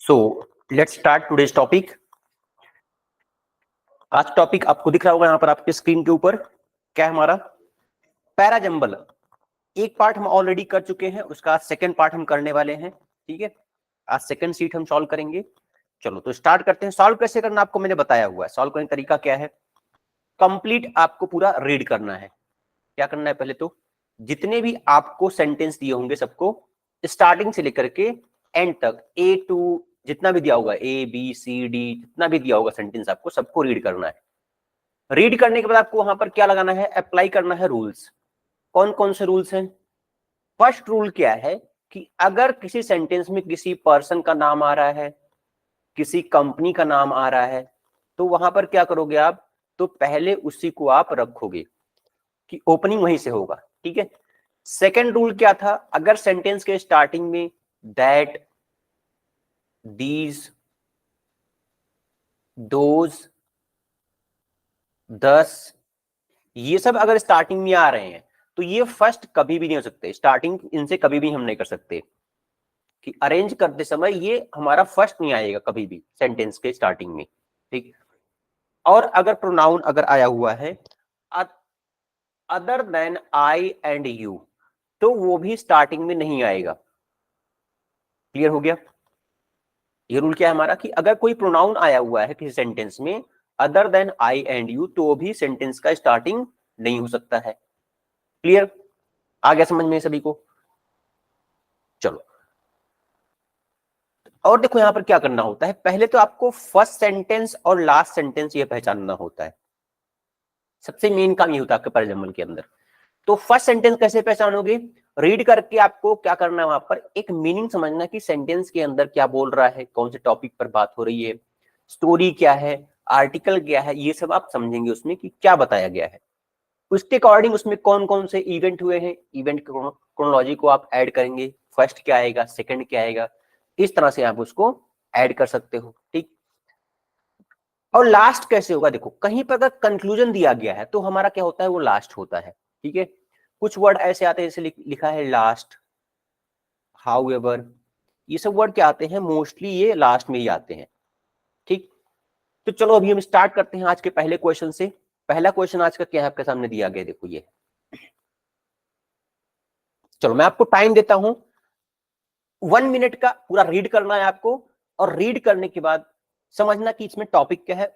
So let's start today's topic. आज topic आपको दिख रहा होगा यहाँ पर आपके स्क्रीन के ऊपर। क्या है हमारा? पैराजंबल। एक पार्ट हम ऑलरेडी कर चुके हैं, उसका सेकंड पार्ट हम करने वाले हैं। ठीक है, आज सेकंड सीट हम सॉल्व करेंगे। चलो तो स्टार्ट करते हैं। सॉल्व कैसे करना आपको मैंने बताया हुआ है। सॉल्व करने का तरीका क्या है? कंप्लीट आपको पूरा रीड करना है। क्या करना है? पहले तो जितने भी आपको सेंटेंस दिए होंगे सबको स्टार्टिंग से लेकर के एंड तक ए टू जितना भी दिया होगा, ए बी सी डी जितना भी दिया होगा सेंटेंस, आपको सबको रीड करना है। रीड करने के बाद आपको वहां पर क्या लगाना है? अप्लाई करना है रूल्स। कौन कौन से रूल्स हैं? फर्स्ट रूल क्या है कि अगर किसी सेंटेंस में किसी पर्सन का नाम आ रहा है, किसी कंपनी का नाम आ रहा है, तो वहां पर क्या करोगे आप? तो पहले उसी को आप रखोगे कि ओपनिंग वहीं से होगा। ठीक है। सेकेंड रूल क्या था? अगर सेंटेंस के स्टार्टिंग में दैट, दीज, दोज, दस, ये सब अगर स्टार्टिंग में आ रहे हैं तो ये फर्स्ट कभी भी नहीं हो सकते। स्टार्टिंग इनसे कभी भी हम नहीं कर सकते कि अरेंज करते समय ये हमारा फर्स्ट नहीं आएगा कभी भी सेंटेंस के स्टार्टिंग में। ठीक। और अगर प्रोनाउन अगर आया हुआ है other than I and you, तो वो भी स्टार्टिंग में नहीं आएगा। क्लियर हो गया? ये रूल क्या है हमारा कि अगर कोई प्रोनाउन आया हुआ है किसी सेंटेंस में other than I and you, तो भी सेंटेंस का स्टार्टिंग नहीं हो सकता है। क्लियर? आ गया समझ में सभी को? चलो, और देखो यहां पर क्या करना होता है। पहले तो आपको फर्स्ट सेंटेंस और लास्ट सेंटेंस ये पहचानना होता है। सबसे मेन काम ये होता है आपके पैराजंबल के अंदर। तो फर्स्ट सेंटेंस कैसे पहचानोगे? रीड करके आपको क्या करना है, वहां पर एक मीनिंग समझना कि सेंटेंस के अंदर क्या बोल रहा है, कौन से टॉपिक पर बात हो रही है, स्टोरी क्या है, आर्टिकल क्या है, ये सब आप समझेंगे उसमें कि क्या बताया गया है। उसके अकॉर्डिंग उसमें कौन कौन से इवेंट हुए हैं, इवेंट क्रोनोलॉजी को आप ऐड करेंगे। फर्स्ट क्या आएगा, सेकंड क्या आएगा, इस तरह से आप उसको ऐड कर सकते हो। ठीक। और लास्ट कैसे होगा? देखो कहीं पर अगर कंक्लूजन दिया गया है तो हमारा क्या होता है, वो लास्ट होता है। ठीक है। कुछ वर्ड ऐसे आते हैं जैसे लिखा है लास्ट, हाउएवर, ये सब वर्ड क्या आते हैं? मोस्टली ये लास्ट में ही आते हैं। ठीक। तो चलो अभी हम स्टार्ट करते हैं आज के पहले क्वेश्चन से। पहला क्वेश्चन आज का क्या है आपके सामने दिया गया, देखो ये। चलो मैं आपको टाइम देता हूं, 1 मिनट का पूरा रीड करना है आपको। और रीड करने के बाद समझना कि इसमें टॉपिक क्या है।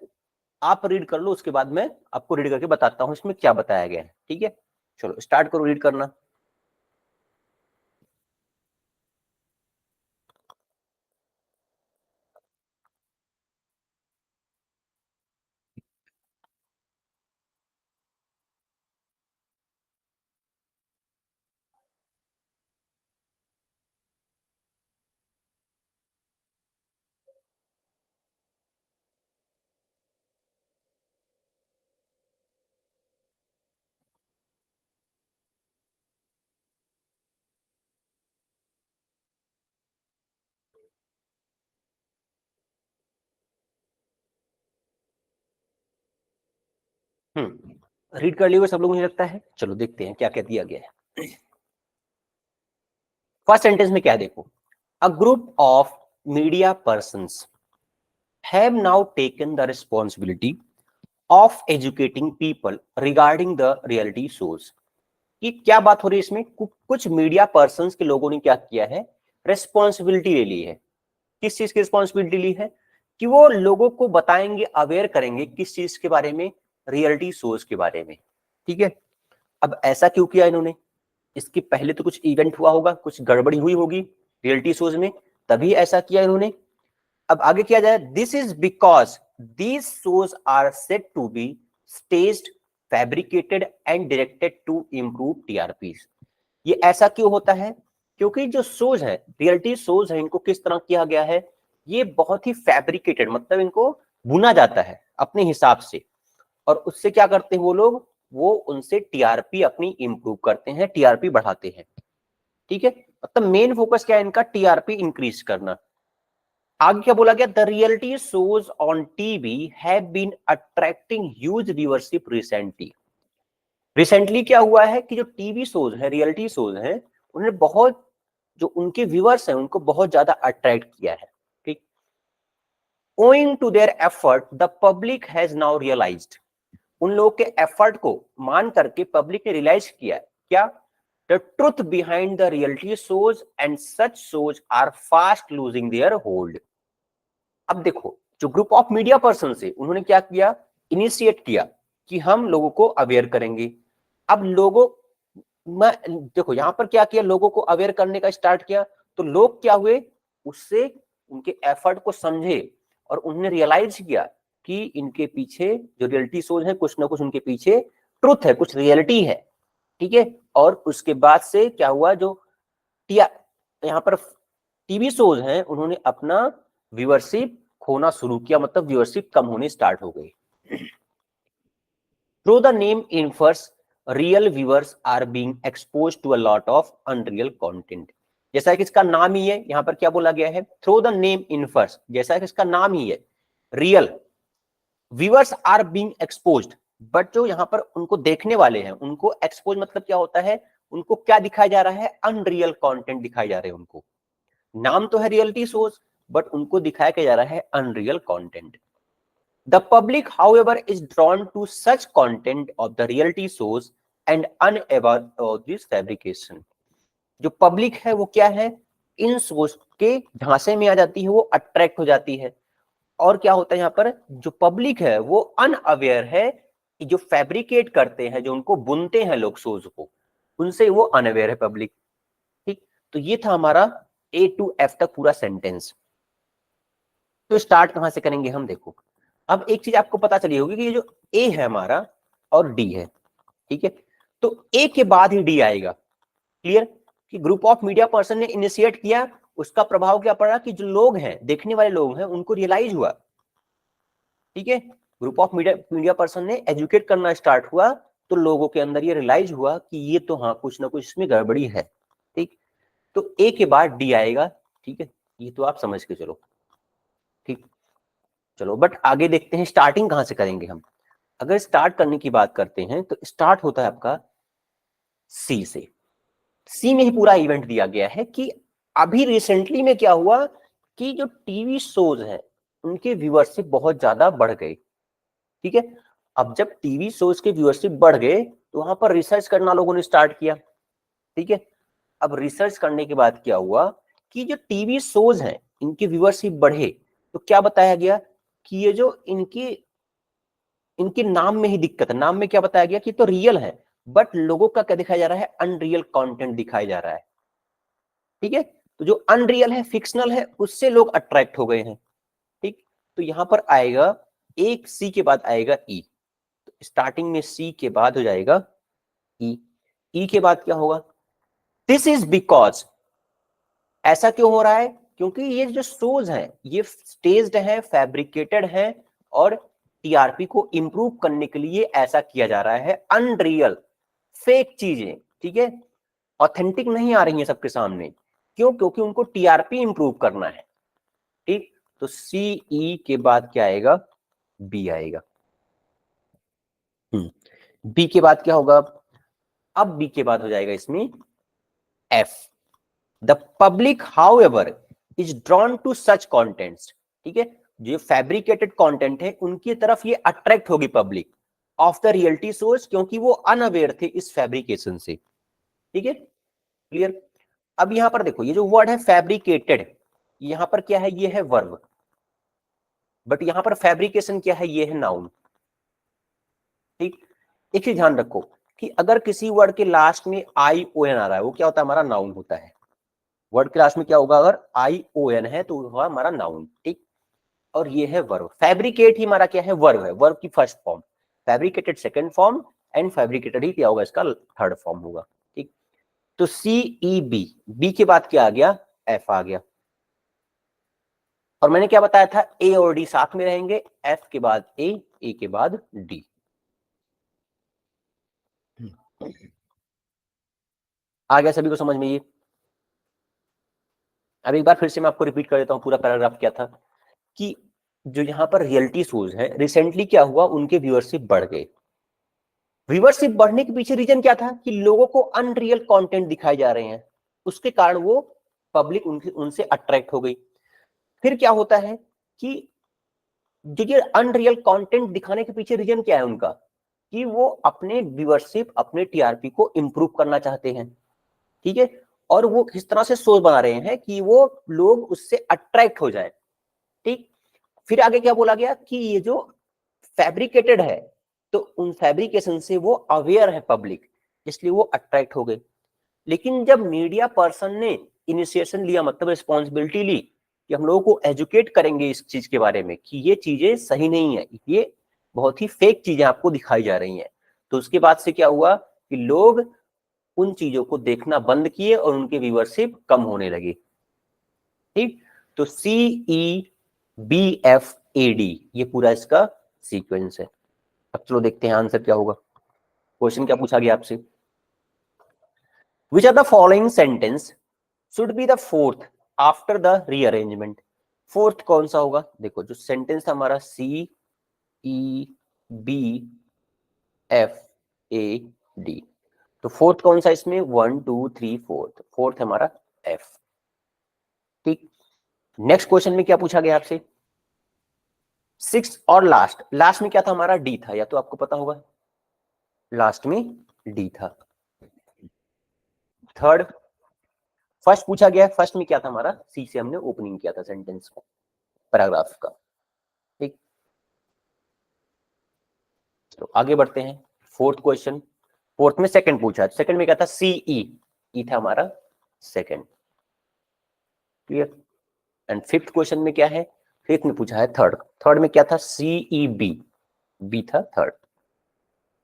आप रीड कर लो, उसके बाद मैं आपको रीड करके बताता हूं इसमें क्या बताया गया है। ठीक है, चलो स्टार्ट करो रीड करना। रीड कर लिए सब लोग मुझे लगता है। चलो देखते हैं क्या क्या दिया गया है। फर्स्ट सेंटेंस में क्या है देखो, a group of media persons have now taken the responsibility of educating people regarding the reality shows। कि क्या बात हो रही है इसमें? कुछ मीडिया पर्संस के लोगों ने क्या किया है, रेस्पॉन्सिबिलिटी ले ली है। किस चीज की रिस्पॉन्सिबिलिटी ली है? कि वो लोगों को बताएंगे, अवेयर करेंगे किस चीज के बारे में, रियलिटी शोज के बारे में। ठीक है। अब ऐसा क्यों किया इन्होंने? इसके पहले तो कुछ इवेंट हुआ होगा, कुछ गड़बड़ी हुई होगी रियलिटी शोज में, तभी ऐसा किया इन्होंने। अब आगे किया जाए, this is because these shows are set to be staged, fabricated and directed to improve TRP. ये ऐसा क्यों होता है? क्योंकि जो शोज है, रियलिटी शोज है, इनको किस तरह किया गया है, ये बहुत ही फैब्रिकेटेड, मतलब इनको बुना जाता है अपने हिसाब से। और उससे क्या करते हैं वो लोग, वो उनसे टीआरपी अपनी इंप्रूव करते हैं, टीआरपी बढ़ाते हैं। ठीक है। मतलब मेन फोकस क्या है इनका, टीआरपी इंक्रीज करना। आगे क्या बोला गया, the reality shows on TV have been attracting huge viewership recently. Recently क्या हुआ है कि जो टीवी शोज है, रियलिटी शोज हैं, उन्हें बहुत, जो उनके व्यूअर्स हैं उनको बहुत ज्यादा अट्रैक्ट किया है। ठीक। Owing to their effort, the public has now realized. उन लोगों के एफर्ट को मान करके पब्लिक ने रियलाइज किया क्या? The truth behind the reality shows and such shows are fast losing their hold. अब देखो, जो ग्रुप ऑफ मीडिया पर्सन से उन्होंने क्या किया, इनिशिएट किया कि हम लोगों को अवेयर करेंगे। अब लोगों में देखो यहां पर क्या किया, लोगों को अवेयर करने का स्टार्ट किया, तो लोग क्या हुए, उससे उनके एफर्ट को समझे और उन्होंने रियलाइज किया कि इनके पीछे जो रियलिटी शोज है कुछ ना कुछ उनके पीछे ट्रुथ है, कुछ रियलिटी है, ठीक है। और उसके बाद से क्या हुआ, जो यहाँ पर टीवी शोज हैं उन्होंने अपना व्यूअरशिप खोना शुरू किया, मतलब व्यूअरशिप कम होने स्टार्ट हो गई। Through the name infers real viewers are being exposed to a lot of unreal content. जैसा कि इसका नाम ही है, यहाँ पर क्या बोला गया है, थ्रू द नेम इन्फर्स, जैसा कि इसका नाम ही है, real viewers are being exposed, but जो यहाँ पर उनको देखने वाले हैं उनको एक्सपोज मतलब क्या होता है, उनको क्या दिखाया जा रहा है, अनरियल कंटेंट दिखाए जा रहे हैं उनको। नाम तो है रियलिटी शोज, बट उनको दिखाया क्या जा रहा है, unreal content. The public however is drawn to such content of the reality shows and unaware of this fabrication. जो पब्लिक है वो क्या है, इन शोज के झांसे में आ जाती है, वो अट्रैक्ट हो जाती है। और क्या होता है यहाँ पर, जो पब्लिक है वो अनअवेयर है कि जो फैब्रिकेट करते हैं, जो उनको बुनते हैं लोग शोज को, उनसे वो अनअवेयर है पब्लिक। ठीक, तो ये था हमारा A to F तक पूरा सेंटेंस। तो स्टार्ट कहां से करेंगे हम, देखो अब एक चीज आपको पता चली होगी कि ये जो A है हमारा और D है, ठीक है, तो A के बाद ही D आएगा। क्लियर, कि ग्रुप ऑफ मीडिया पर्सन ने इनिशिएट किया, उसका प्रभाव क्या पड़ा कि जो लोग हैं, देखने वाले लोग हैं, उनको रियलाइज हुआ। ठीक है, ग्रुप ऑफ मीडिया पर्सन ने एजुकेट करना स्टार्ट हुआ, तो लोगों के अंदर ये रियलाइज हुआ कि ये तो हाँ कुछ ना कुछ इसमें गड़बड़ी है। ठीक, तो ए के बाद डी आएगा। ठीक है, ये तो आप समझ के चलो। ठीक, चलो बट आगे देखते हैं स्टार्टिंग कहां से करेंगे हम। अगर स्टार्ट करने की बात करते हैं तो स्टार्ट होता है आपका सी से। सी में ही पूरा इवेंट दिया गया है कि अभी रिसेंटली में क्या हुआ कि जो टीवी शोज हैं उनके व्यूअरशिप बहुत ज्यादा बढ़ गए। ठीक है, अब जब टीवी शोज के व्यूअरशिप बढ़ गए तो वहां पर रिसर्च करना लोगों ने स्टार्ट किया। ठीक है, अब रिसर्च करने के बाद क्या हुआ कि जो टीवी शोज हैं इनके व्यूअरशिप बढ़े, तो क्या बताया गया कि ये जो इनके नाम में ही दिक्कत है। नाम में क्या बताया गया कि तो रियल है, बट लोगों का क्या दिखाया जा रहा है, अनरियल कंटेंट दिखाया जा रहा है। ठीक है, तो जो अनरियल है, फिक्शनल है, उससे लोग अट्रैक्ट हो गए हैं। ठीक, तो यहां पर आएगा एक सी के बाद आएगा ई, तो स्टार्टिंग में सी के बाद हो जाएगा ई। ई के बाद क्या होगा, दिस इज बिकॉज, ऐसा क्यों हो रहा है, क्योंकि ये जो शोज हैं ये स्टेज्ड है, फैब्रिकेटेड है, और टीआरपी को इंप्रूव करने के लिए ऐसा किया जा रहा है। अनरियल, फेक चीजें, ठीक है, ऑथेंटिक नहीं आ रही है सबके सामने। क्यों, क्योंकि उनको टीआरपी इंप्रूव करना है। ठीक, तो सीई के बाद क्या आएगा, बी आएगा। बी के बाद क्या होगा, अब बी के बाद हो जाएगा इसमें F. The public however is drawn to such contents. ठीक है, जो फैब्रिकेटेड कंटेंट है उनकी तरफ ये अट्रैक्ट होगी public of the reality source, क्योंकि वो अनअवेयर थे इस फैब्रिकेशन से। ठीक है, क्लियर। अब यहां पर देखो ये जो वर्ड है फैब्रिकेटेड, यहां पर क्या है, ये है वर्ब, बट यहां पर फैब्रिकेशन क्या है, ये है नाउन। ठीक, एक चीज ध्यान रखो कि अगर किसी वर्ड के लास्ट में आई ओ एन आ रहा है, वो क्या होता है, हमारा नाउन होता है। वर्ड के लास्ट में क्या होगा, अगर आई ओ एन है तो होगा हमारा नाउन। ठीक, और ये है वर्ब। फैब्रिकेट ही हमारा क्या है, वर्ब है, वर्ब की first form, fabricated second form, and fabricated ही क्या होगा, इसका थर्ड फॉर्म होगा। ठीक, तो सी ई बी, बी के बाद क्या आ गया, एफ आ गया। और मैंने क्या बताया था, ए और डी साथ में रहेंगे, एफ के बाद ए के बाद डी। आ गया सभी को समझ में ये। अब एक बार फिर से मैं आपको रिपीट कर देता हूं, पूरा पैराग्राफ क्या था कि जो यहाँ पर रियलिटी शोज है रिसेंटली क्या हुआ, उनके व्यूअरशिप बढ़ गए। व्यूअरशिप बढ़ने के पीछे रीजन क्या था कि लोगों को अनरियल कंटेंट दिखाए जा रहे हैं, उसके कारण वो पब्लिक उनसे अट्रैक्ट हो गई। फिर क्या होता है कि जो ये अनरियल कंटेंट दिखाने के पीछे रीजन क्या है उनका, कि वो अपने व्यूअरशिप, अपने टीआरपी को इंप्रूव करना चाहते हैं, ठीक है, और वो किस तरह से शो बना रहे हैं कि वो लोग उससे अट्रैक्ट हो जाए, ठीक। फिर आगे क्या बोला गया कि ये जो फैब्रिकेटेड है, तो उन फैब्रिकेशन से वो अवेयर है पब्लिक, इसलिए वो अट्रैक्ट हो गए। लेकिन जब मीडिया पर्सन ने इनिशिएशन लिया, मतलब रिस्पॉन्सिबिलिटी ली कि हम लोगों को एजुकेट करेंगे इस चीज के बारे में कि ये चीजें सही नहीं है, ये बहुत ही फेक चीजें आपको दिखाई जा रही हैं, तो उसके बाद से क्या हुआ कि लोग उन चीजों को देखना बंद किए और उनके व्यूअरशिप कम होने लगी, ठीक। तो CEBFAD ये पूरा इसका सीक्वेंस है। अब चलो देखते हैं आंसर क्या होगा। क्वेश्चन क्या पूछा गया आपसे, which are the following sentence should be the fourth after the rearrangement. Fourth कौन सा होगा, देखो जो सेंटेंस था हमारा CEBFAD, तो फोर्थ कौन सा इसमें, 1 2 3 फोर्थ, फोर्थ हमारा F, ठीक। नेक्स्ट क्वेश्चन में क्या पूछा गया आपसे, सिक्स और लास्ट, लास्ट में क्या था हमारा, D था, या तो आपको पता होगा, लास्ट में D था। थर्ड, फर्स्ट पूछा गया, फर्स्ट में क्या था हमारा, C से हमने ओपनिंग किया था सेंटेंस को, पैराग्राफ का, ठीक। तो आगे बढ़ते हैं, फोर्थ क्वेश्चन, फोर्थ में सेकंड पूछा, सेकंड में क्या था, CE, ई था हमारा second, clear. And fifth question में क्या है, फिफ्थ में पूछा है थर्ड, थर्ड में क्या था, CEB, बी था थर्ड,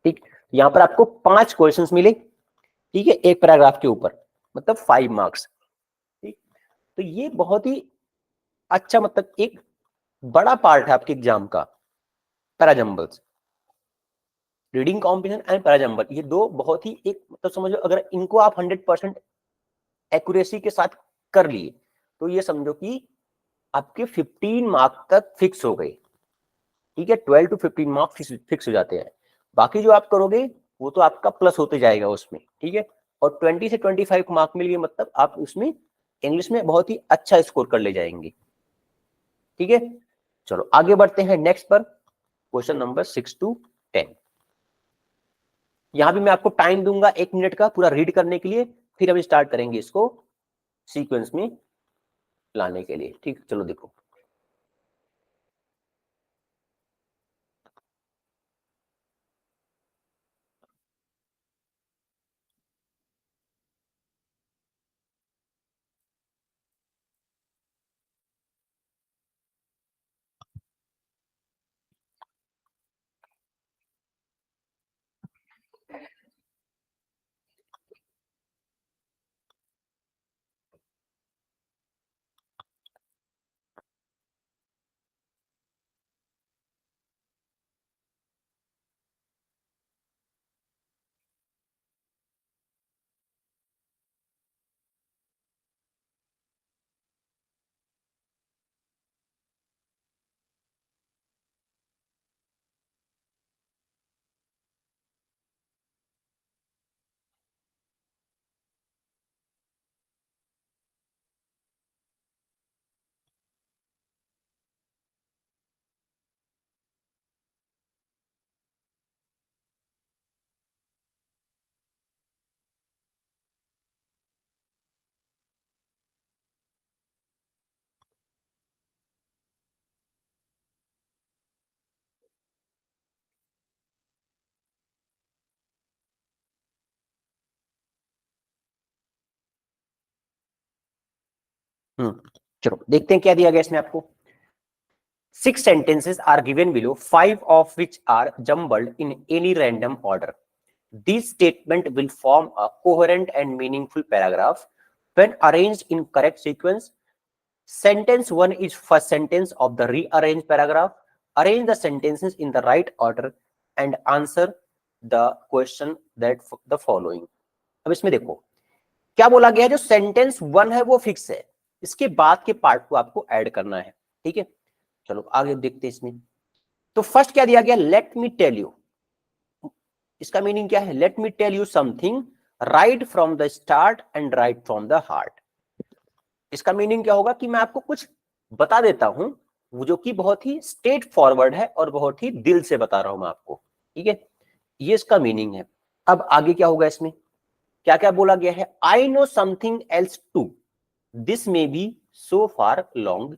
ठीक। यहां पर आपको 5 क्वेश्चंस मिले, ठीक है, एक पैराग्राफ के ऊपर, मतलब 5 मार्क्स, ठीक। तो ये बहुत ही अच्छा, मतलब एक बड़ा पार्ट है आपके एग्जाम का, पैराजंबल्स, रीडिंग कॉम्प्रिहेंशन एंड पैराजंबल, ये दो बहुत ही एक, मतलब समझो अगर इनको आप 100% एक्यूरेसी के साथ कर लिए, तो ये समझो कि आपके 15 मार्क तक फिक्स हो गए, ठीक है, 12 to 15 मार्क फिक्स हो जाते हैं। बाकी जो आप करोगे वो तो आपका प्लस होते जाएगा उसमें, ठीक है, और 20 से 25 मार्क मिल गए, मतलब आप उसमें इंग्लिश में बहुत ही अच्छा स्कोर कर ले जाएंगे, ठीक है। चलो आगे बढ़ते हैं नेक्स्ट पर, क्वेश्चन नंबर 6 to 10। यहां भी मैं आपको टाइम दूंगा 1 मिनट का पूरा रीड करने के लिए, फिर हम स्टार्ट करेंगे इसको सीक्वेंस में लाने के लिए, ठीक। चलो देखो, चलो देखते हैं क्या दिया गया इसमें आपको। 6 sentences are given below, 5 of which are jumbled in any random order. This statement will form a coherent and meaningful paragraph when arranged in correct sequence. Sentence 1 is first sentence of the rearranged paragraph. Arrange the sentences in the right order and answer the question that the following. अब इसमें देखो क्या बोला गया है, जो sentence 1 है वो फिक्स है, इसके बाद के पार्ट को आपको ऐड करना है, ठीक है। चलो आगे देखते हैं इसमें। तो फर्स्ट क्या दिया गया, लेट मी टेल यू, इसका मीनिंग क्या है, let me tell you something, right from the start and right from the heart. इसका मीनिंग क्या होगा कि मैं आपको कुछ बता देता हूं, वो जो कि बहुत ही स्ट्रेट फॉरवर्ड है और बहुत ही दिल से बता रहा हूं मैं आपको, ठीक है, ये इसका मीनिंग है। अब आगे क्या होगा इसमें, क्या क्या बोला गया है, I know something else too, this may be so far long,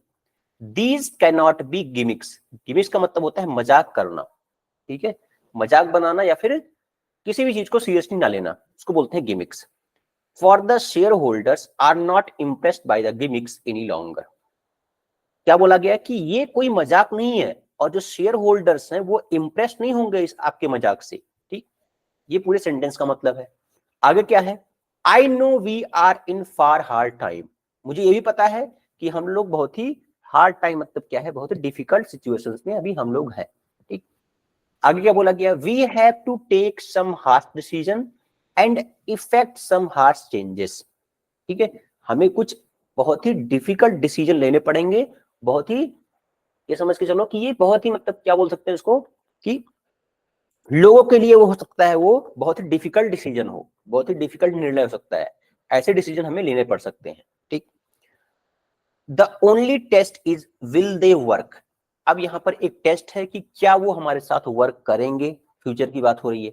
these cannot be gimmicks, gimmicks का मतलब होता है मजाक करना, ठीक है, मजाक बनाना या फिर किसी भी चीज को सीरियसली ना लेना, उसको बोलते हैं gimmicks. For the shareholders are not impressed by the gimmicks any longer, क्या बोला गया कि ये कोई मजाक नहीं है और जो शेयर होल्डर्स हैं वो इम्प्रेस नहीं होंगे इस आपके मजाक से, ठीक, ये पूरे सेंटेंस का मतलब है। आगे क्या है, I know we are in far hard time, मुझे ये भी पता है कि हम लोग बहुत ही हार्ड टाइम मतलब क्या है, बहुत ही डिफिकल्ट सिचुएशंस में अभी हम लोग हैं, ठीक। आगे क्या बोला गया, we have to take some harsh decision and effect some harsh changes, ठीक है, हमें कुछ बहुत ही डिफिकल्ट डिसीजन लेने पड़ेंगे, बहुत ही, ये समझ के चलो कि ये बहुत ही मतलब क्या बोल सकते हैं इसको, कि लोगों के लिए वो हो सकता है वो बहुत ही डिफिकल्ट डिसीजन हो, बहुत ही डिफिकल्ट निर्णय हो सकता है, ऐसे डिसीजन हमें लेने पड़ सकते हैं, ठीक। The only test is will they work, अब यहां पर एक टेस्ट है कि क्या वो हमारे साथ वर्क करेंगे, फ्यूचर की बात हो रही है।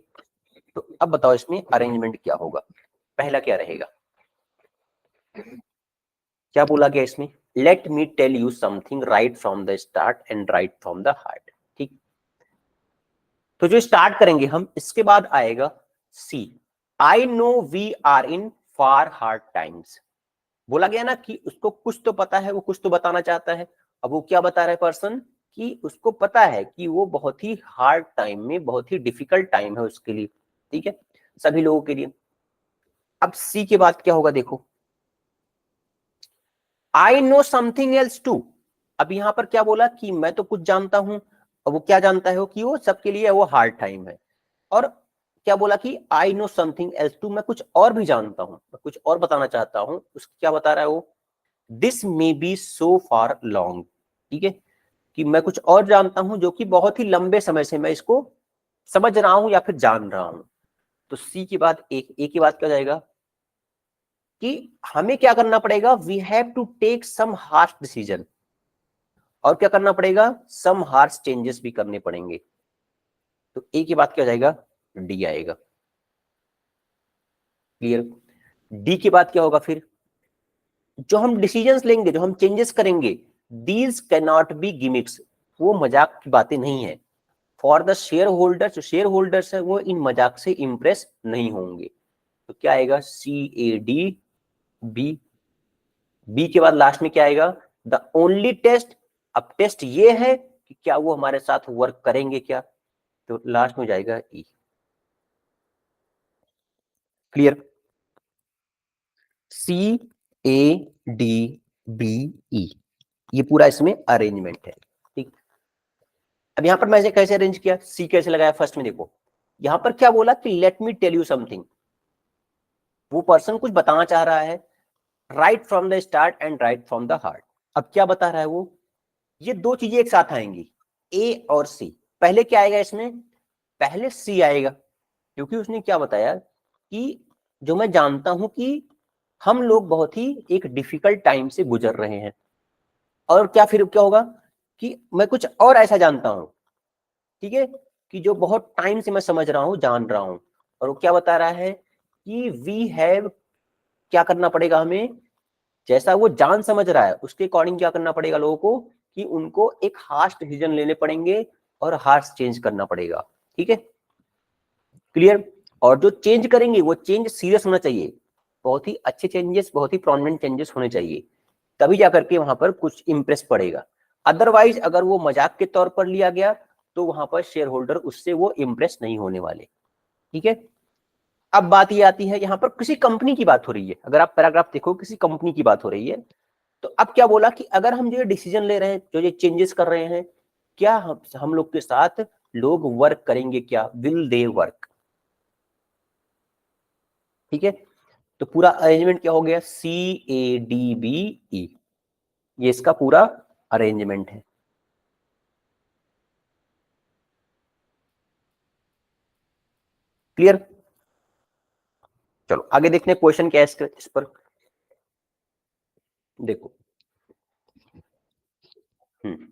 तो अब बताओ इसमें अरेंजमेंट क्या होगा, पहला क्या रहेगा, क्या बोला गया इसमें, let me tell you something right from the start and right from the heart, ठीक। तो जो स्टार्ट करेंगे हम, इसके बाद आएगा C, I know we are in far hard times, बोला गया ना कि उसको कुछ तो पता है, वो कुछ तो बताना चाहता है। अब वो क्या बता रहा है पर्सन, कि उसको पता है कि वो बहुत ही हार्ड टाइम में, बहुत ही डिफिकल्ट टाइम है उसके लिए, ठीक है, सभी लोगों के लिए। अब सी के बाद क्या होगा देखो, I know something else too, अब यहां पर क्या बोला कि मैं तो कुछ जानता हूं, और वो क्या जानता है, कि वो सबके लिए वो हार्ड टाइम है, और क्या बोला कि I know something else too, मैं कुछ और भी जानता हूं, मैं कुछ और बताना चाहता हूं, उसको क्या बता रहा है वो, this may be so far long, ठीक है, कि मैं कुछ और जानता हूं जो कि बहुत ही लंबे समय से मैं इसको समझ रहा हूं या फिर जान रहा हूं। तो सी के बाद एक की बात क्या जाएगा, कि हमें क्या करना पड़ेगा, we have to take some harsh decision, और क्या करना पड़ेगा, सम हार्श चेंजेस भी करने पड़ेंगे। तो ए की बात क्या जाएगा, डी आएगा, क्लियर। डी के बाद क्या होगा फिर, जो हम डिसीजंस लेंगे, जो हम चेंजेस करेंगे, these can not be gimmicks, वो मजाक की बातें नहीं है, फॉर द शेयर होल्डर्स, जो शेयर होल्डर्स है वो इन मजाक से इंप्रेस नहीं होंगे। तो क्या आएगा, सी ए डी बी, बी के बाद लास्ट में क्या आएगा, द ओनली टेस्ट, अब टेस्ट ये है कि क्या वो हमारे साथ वर्क करेंगे क्या, तो लास्ट में जाएगा E, clear. C A D B E, ये पूरा इसमें अरेंजमेंट है, ठीक। अब यहां पर मैंने कैसे अरेंज किया, सी कैसे लगाया, फर्स्ट में देखो, यहां पर क्या बोला कि let me tell you something, वो पर्सन कुछ बताना चाह रहा है, right from the start and right from the heart. अब क्या बता रहा है वो, ये दो चीजें एक साथ आएंगी, ए और सी, पहले क्या आएगा इसमें, पहले सी आएगा, क्योंकि उसने क्या बताया कि जो मैं जानता हूं कि हम लोग बहुत ही एक डिफिकल्ट टाइम से गुजर रहे हैं, और क्या फिर क्या होगा, कि मैं कुछ और ऐसा जानता हूं, ठीक है, कि जो बहुत टाइम से मैं समझ रहा हूं, जान रहा हूं, और वो क्या बता रहा है कि वी हैव, क्या करना पड़ेगा हमें, जैसा वो जान समझ रहा है उसके अकॉर्डिंग क्या करना पड़ेगा लोगों को, कि उनको एक हार्श डिसीजन लेने पड़ेंगे और हार्श चेंज करना पड़ेगा, ठीक है, क्लियर। और जो चेंज करेंगे वो चेंज सीरियस होना चाहिए, बहुत ही अच्छे चेंजेस, बहुत ही प्रोमिनेंट चेंजेस होने चाहिए, तभी जाकर के वहां पर कुछ इंप्रेस पड़ेगा। अदरवाइज अगर वो मजाक के तौर पर लिया गया तो वहां पर शेयर होल्डर उससे वो इंप्रेस नहीं होने वाले, ठीक है। अब बात ये आती है, यहां पर किसी कंपनी की बात हो रही है, अगर आप पैराग्राफ देखो किसी कंपनी की बात हो रही है, तो अब क्या बोला कि अगर हम जो डिसीजन ले रहे हैं, जो ये चेंजेस कर रहे हैं, क्या हम लोग के साथ लोग वर्क करेंगे क्या, विल दे वर्क, ठीक है। तो पूरा अरेंजमेंट क्या हो गया, सी ए डी बी ई, ये इसका पूरा अरेंजमेंट है, क्लियर। चलो आगे देखते हैं क्वेश्चन क्या है इस पर, देखो। हम्म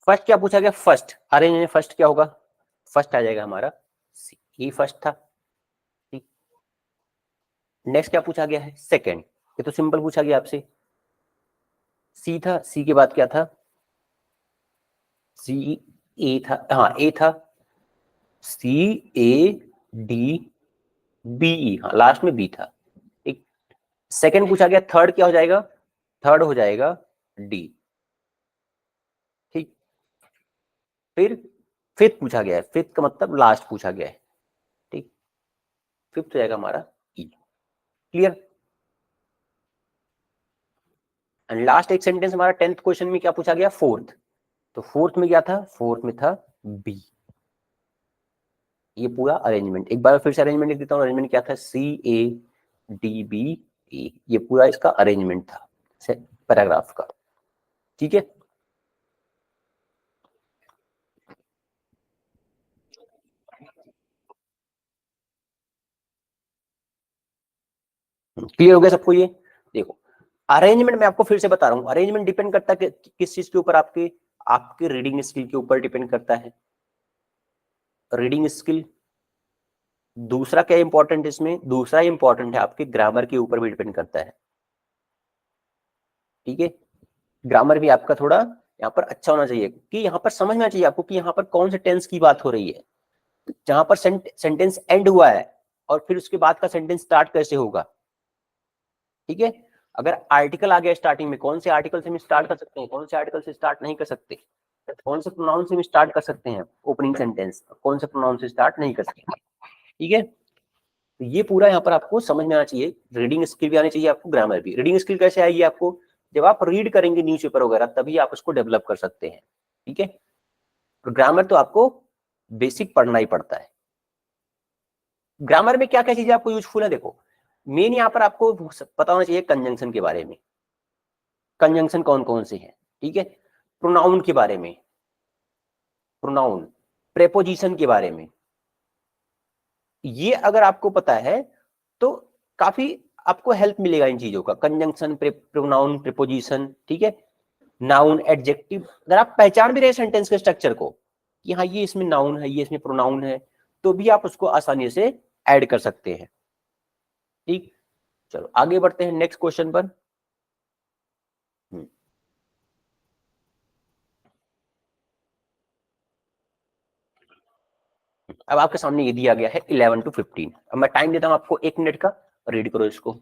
फर्स्ट क्या पूछा गया, फर्स्ट अरेंज में फर्स्ट क्या होगा, फर्स्ट आ जाएगा हमारा सी, ये फर्स्ट था। नेक्स्ट क्या पूछा गया है, सेकंड, ये तो सिंपल पूछा गया आपसे, सी था, सी के बाद क्या था, सी ए था, हाँ ए था, सी ए डी बी ई, हाँ लास्ट में बी था। ठीक, सेकंड पूछा गया, थर्ड क्या हो जाएगा, थर्ड हो जाएगा डी। ठीक, फिर फिफ्थ पूछा गया है, फिफ्थ का मतलब लास्ट पूछा गया है। ठीक, फिफ्थ हो जाएगा हमारा ई। क्लियर। एंड लास्ट एक सेंटेंस हमारा टेंथ क्वेश्चन में क्या पूछा गया, फोर्थ, तो फोर्थ में क्या था, फोर्थ में था बी। ये पूरा अरेंजमेंट एक बार फिर से अरेंजमेंट लिख देता हूँ, अरेंजमेंट क्या था, सी ए डी बी ए, ये पूरा इसका अरेंजमेंट था पैराग्राफ का। ठीक है, क्लियर हो गया सबको ये। देखो अरेंजमेंट मैं आपको फिर से बता रहा हूँ, अरेंजमेंट डिपेंड करता है किस चीज के ऊपर, आपके आपके रीडिंग स्किल के ऊपर डिपेंड करता है, रीडिंग स्किल। दूसरा क्या इंपॉर्टेंट इसमें, दूसरा इंपॉर्टेंट है आपके ग्रामर के ऊपर भी डिपेंड करता है। ठीक है, ग्रामर भी आपका थोड़ा यहाँ पर अच्छा होना चाहिए, कि यहाँ पर समझना चाहिए आपको कि यहाँ पर कौन से टेंस की बात हो रही है, जहां पर सेंटेंस एंड हुआ है और फिर उसके बाद का सेंटेंस स्टार्ट कैसे होगा। ठीक है, अगर आर्टिकल आ गया स्टार्टिंग में, कौन से आर्टिकल से हम स्टार्ट कर सकते हैं, कौन से आर्टिकल से स्टार्ट नहीं कर सकते, कौन से प्रोनाउन से हम स्टार्ट कर सकते हैं ओपनिंग सेंटेंस, कौन से प्रोनाउन से स्टार्ट नहीं कर सकते। ठीक है, तो ये पूरा यहाँ पर आपको समझ में आना चाहिए, रीडिंग स्किल भी आनी चाहिए आपको, ग्रामर भी। रीडिंग स्किल कैसे आएगी आपको, जब आप रीड करेंगे न्यूज़पेपर वगैरह तभी आप उसको डेवलप कर सकते हैं। ठीक है, और ग्रामर तो आपको बेसिक पढ़ना ही पड़ता है। ग्रामर में क्या क्या चीजें आपको यूजफुल है, देखो मेन यहाँ पर आपको पता होना चाहिए कंजंक्शन के बारे में, कंजंक्शन कौन कौन से हैं। ठीक है, प्रोनाउन के बारे में, प्रोनाउन, प्रेपोजिशन के बारे में, ये अगर आपको पता है तो काफी आपको हेल्प मिलेगा इन चीजों का, कंजंक्शन, प्रोनाउन, प्रेपोजिशन। ठीक है, नाउन, एडजेक्टिव, अगर आप पहचान भी रहे सेंटेंस के स्ट्रक्चर को कि हाँ ये इसमें नाउन है, ये इसमें प्रोनाउन है, तो भी आप उसको आसानी से ऐड कर सकते हैं। ठीक, चलो आगे बढ़ते हैं नेक्स्ट क्वेश्चन पर। अब आपके सामने ये दिया गया है 11 to 15, अब मैं टाइम देता हूं आपको 1 मिनट का, रीड करो इसको।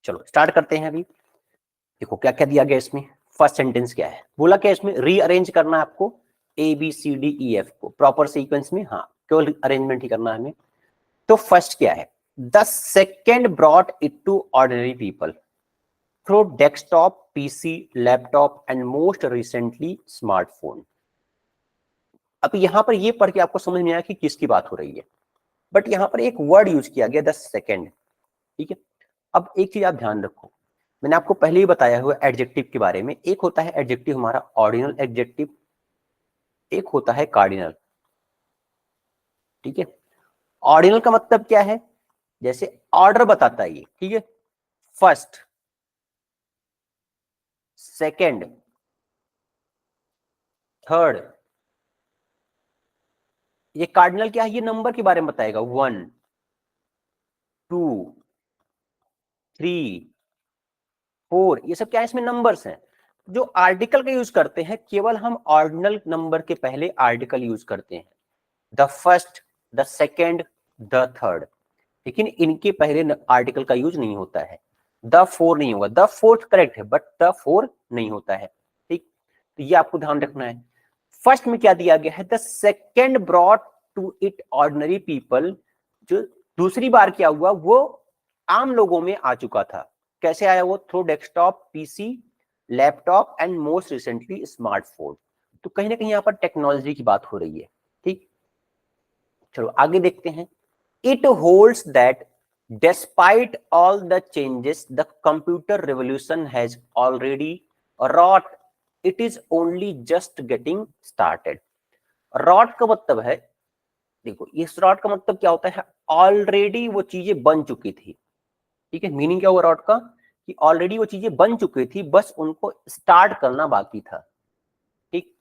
चलो स्टार्ट करते हैं अभी। देखो क्या क्या दिया गया इसमें, फर्स्ट सेंटेंस क्या है, बोला क्या इसमें, रीअरेंज करना है आपको A B C D E F को प्रॉपर सीक्वेंस में, हाँ केवल अरेंजमेंट ही करना है हमें। तो फर्स्ट क्या है, the second brought it to ordinary people through desktop, PC, laptop and most recently smartphone. अब यहां पर ये पढ़ के आपको समझ में आया कि किसकी बात हो रही है, बट यहां पर एक वर्ड यूज किया गया द सेकेंड। ठीक है, अब एक चीज आप ध्यान रखो, मैंने आपको पहले ही बताया हुआ एडजेक्टिव के बारे में, एक होता है एडजेक्टिव हमारा ऑर्डिनल एडजेक्टिव, एक होता है कार्डिनल। ठीक है, ऑर्डिनल का मतलब क्या है, जैसे ऑर्डर बताता है ये। ठीक है, फर्स्ट, सेकेंड, थर्ड। ये कार्डिनल क्या है? ये नंबर के बारे में बताएगा। 1 2 3 4, ये सब क्या है? इसमें नंबर्स हैं। जो आर्टिकल का यूज करते हैं, केवल हम ऑर्डिनल नंबर के पहले आर्टिकल यूज करते हैं, the first, the second, the third. लेकिन इनके पहले आर्टिकल का यूज नहीं होता है। द फोर नहीं होगा, द फोर्थ करेक्ट है बट द फोर नहीं होता है। ठीक, तो ये आपको ध्यान रखना है। फर्स्ट में क्या दिया गया है? The second brought to it ordinary people. जो दूसरी बार क्या हुआ, वो आम लोगों में आ चुका था। कैसे आया वो? Through desktop, PC, laptop and most recently smartphone. तो कहीं ना कहीं यहाँ पर टेक्नोलॉजी की बात हो रही है। ठीक, चलो आगे देखते हैं। It holds that despite all the changes the computer revolution has already wrought, it is only just getting started. wrought का मतलब है, देखो इस wrought का मतलब क्या होता है? ऑलरेडी वो चीजें बन चुकी थी। ठीक है, मीनिंग क्या हुआ wrought का? कि ऑलरेडी वो चीजें बन चुकी थी, बस उनको स्टार्ट करना बाकी था। ठीक,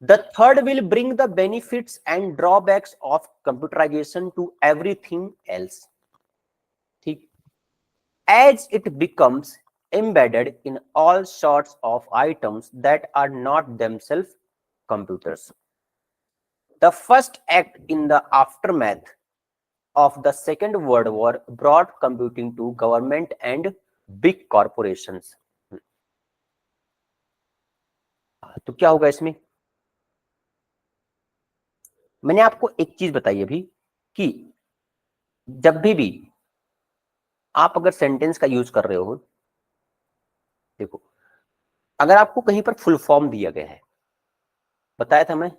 the third will bring the benefits and drawbacks of computerization to everything else. ठीक, as it becomes embedded in all sorts of items that are not themselves computers. The first act in the aftermath of the Second World War brought computing to government and big corporations. तो क्या होगा इसमें? मैंने आपको एक चीज बताई अभी कि जब भी आप अगर सेंटेंस का यूज कर रहे हो, देखो अगर आपको कहीं पर फुल फॉर्म दिया गया है, बताया था मैं,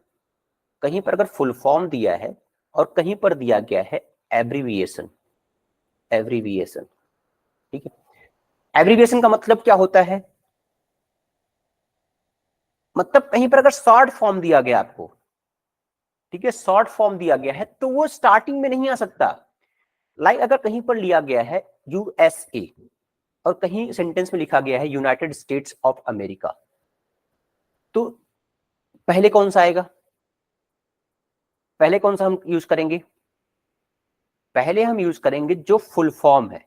कहीं पर अगर फुल फॉर्म दिया है और कहीं पर दिया गया है एब्रीविएशन, एब्रीविएशन। ठीक है, एब्रीविएशन का मतलब क्या होता है? मतलब कहीं पर अगर शॉर्ट फॉर्म दिया गया आपको, ठीक है, शॉर्ट फॉर्म दिया गया है, तो वो स्टार्टिंग में नहीं आ सकता। लाइक अगर कहीं पर लिया गया है यूएसए और कहीं सेंटेंस में लिखा गया है यूनाइटेड स्टेट्स ऑफ अमेरिका, तो पहले कौन सा आएगा? पहले कौन सा हम यूज करेंगे? पहले हम यूज करेंगे जो फुल फॉर्म है।